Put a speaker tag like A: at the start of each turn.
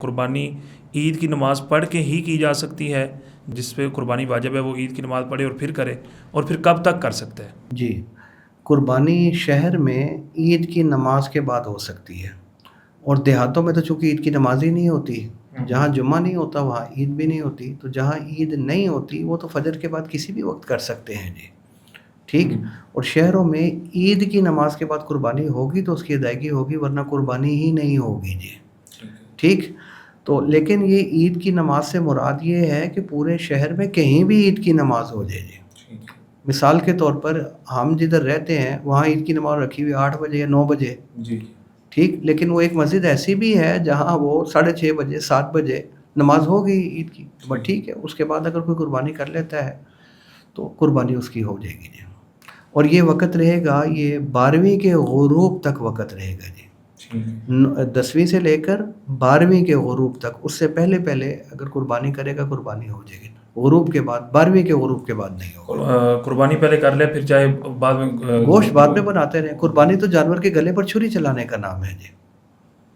A: قربانی عید کی نماز پڑھ کے ہی کی جا سکتی ہے؟ جس پہ قربانی واجب ہے وہ عید کی نماز پڑھے اور پھر کرے، اور پھر کب تک کر سکتا ہے؟
B: جی، قربانی شہر میں عید کی نماز کے بعد ہو سکتی ہے، اور دیہاتوں میں تو چونکہ عید کی نماز ہی نہیں ہوتی، جہاں جمعہ نہیں ہوتا وہاں عید بھی نہیں ہوتی، تو جہاں عید نہیں ہوتی وہ تو فجر کے بعد کسی بھی وقت کر سکتے ہیں جی، ٹھیک۔ اور شہروں میں عید کی نماز کے بعد قربانی ہوگی تو اس کی ادائیگی ہوگی، ورنہ قربانی ہی نہیں ہوگی جی، ٹھیک۔ تو لیکن یہ عید کی نماز سے مراد یہ ہے کہ پورے شہر میں کہیں بھی عید کی نماز ہو جائے جی۔ مثال کے طور پر ہم جدھر رہتے ہیں وہاں عید کی نماز رکھی ہوئی 8 بجے یا 9 بجے،
A: جی،
B: ٹھیک، لیکن وہ ایک مسجد ایسی بھی ہے جہاں وہ 6:30 بجے 7 بجے نماز ہو گئی عید کی، بس ٹھیک ہے، اس کے بعد اگر کوئی قربانی کر لیتا ہے تو قربانی اس کی ہو جائے گی جی۔ اور یہ وقت رہے گا، یہ 12ویں کے غروب تک وقت رہے گا جی، 10ویں سے لے کر 12ویں کے غروب تک، اس سے پہلے اگر قربانی کرے گا قربانی ہو جائے گی، غروب کے بعد، 12ویں کے غروب کے بعد نہیں ہوگا۔
A: قربانی پہلے کر لے پھر چاہے بعد میں
B: گوشت بعد میں بناتے رہیں، قربانی تو جانور کے گلے پر چھری چلانے کا نام ہے جی۔